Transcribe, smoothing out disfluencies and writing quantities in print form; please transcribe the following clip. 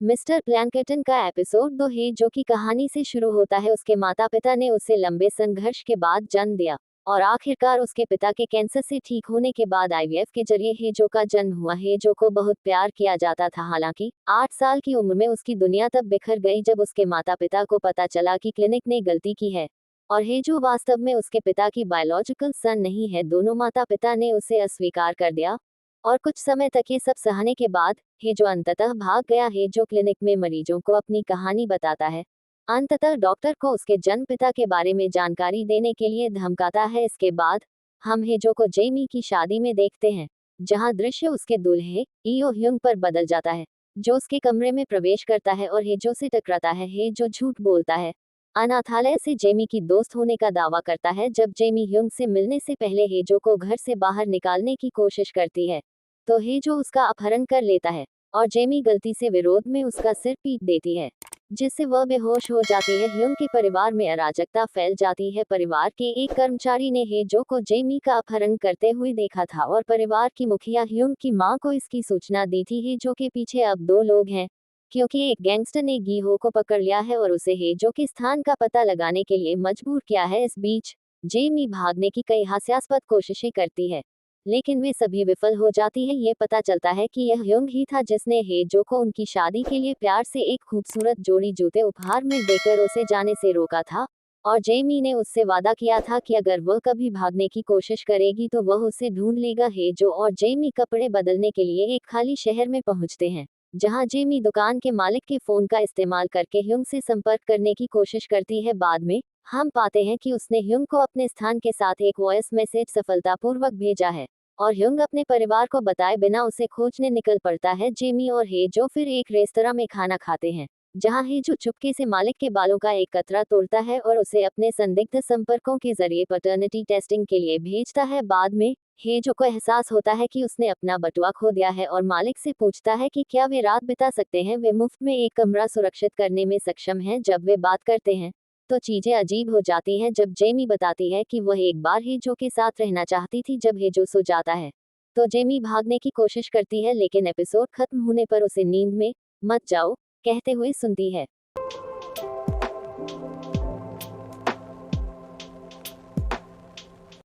Mister plankton का episode 2 है जो की कहानी से शुरू होता है। उसके माता पिता ने उसे लंबे संघर्ष के बाद जन्म दिया और आखिरकार उसके पिता के कैंसर से ठीक होने के बाद आईवीएफ के जरिए हेजो का जन्म हुआ। हेजो को बहुत प्यार किया जाता था। हालांकि 8 साल की उम्र में उसकी दुनिया तब बिखर गई जब उसके माता पिता को पता चला कि क्लिनिक ने गलती की है और हेजो वास्तव में उसके पिता की बायोलॉजिकल सन नहीं है। दोनों माता पिता ने उसे अस्वीकार कर दिया और कुछ समय तक ये सब सहने के बाद हेजो अंततः भाग गया। हेजो क्लिनिक में मरीजों को अपनी कहानी बताता है। अंततः डॉक्टर को उसके जन्म पिता के बारे में जानकारी देने के लिए धमकाता है। इसके बाद हम हेजो को जेमी की शादी में देखते हैं, जहां दृश्य उसके दूल्हे ईओ ह्युंग पर बदल जाता है, जो उसके कमरे में प्रवेश करता है और हेजो से टकराता है। हेजो झूठ बोलता है, अनाथालय से जेमी की दोस्त होने का दावा करता है। जब जेमी ह्युंग से मिलने से पहले हेजो को घर से बाहर निकालने की कोशिश करती है तो हेजो उसका अपहरण कर लेता है और जेमी गलती से विरोध में उसका सिर पीट देती है, जिससे वह बेहोश हो जाती है। ह्युंग के परिवार में अराजकता फैल जाती है। परिवार के एक कर्मचारी ने हेजो को जेमी का अपहरण करते हुए देखा था और परिवार की मुखिया ह्युंग की मां को इसकी सूचना दी थी। हेजो के पीछे अब 2 लोग हैं, क्योंकि एक गैंगस्टर ने गीहो को पकड़ लिया है और उसे हेजो के स्थान का पता लगाने के लिए मजबूर किया है। इस बीच जेमी भागने की कई हास्यास्पद कोशिशें करती है, लेकिन वे सभी विफल हो जाती है। ये पता चलता है कि यह ह्युंग ही था जिसने हेजो को उनकी शादी के लिए प्यार से एक खूबसूरत जोड़ी जूते उपहार में देकर उसे जाने से रोका था और जेमी ने उससे वादा किया था कि अगर वह कभी भागने की कोशिश करेगी तो वह उसे ढूंढ लेगा। हेजो और जेमी कपड़े बदलने के लिए एक खाली शहर में पहुंचते हैं, जहां जेमी दुकान के मालिक के फोन का इस्तेमाल करके ह्युंग से संपर्क करने की कोशिश करती है। बाद में हम पाते हैं कि उसने ह्युंग को अपने स्थान के साथ एक वॉइस मैसेज सफलतापूर्वक भेजा है और ह्युंग अपने परिवार को बताए बिना उसे खोजने निकल पड़ता है। जेमी और हेजो फिर एक रेस्तरां में खाना खाते हैं, जहां हेजो चुपके से मालिक के बालों का एक कतरा तोड़ता है और उसे अपने संदिग्ध संपर्कों के जरिए पैटर्निटी टेस्टिंग के लिए भेजता है। बाद में हेजो को एहसास होता है कि उसने अपना बटुआ खो दिया है और मालिक से पूछता है कि क्या वे रात बिता सकते हैं। वे मुफ्त में एक कमरा सुरक्षित करने में सक्षम हैं। जब वे बात करते हैं तो चीजें अजीब हो जाती हैं जब जेमी बताती है कि वह एक बार हेजो के साथ रहना चाहती थी। जब हेजो सो जाता है तो जेमी भागने की कोशिश करती है, लेकिन एपिसोड खत्म होने पर उसे नींद में मत जाओ कहते हुए सुनती है।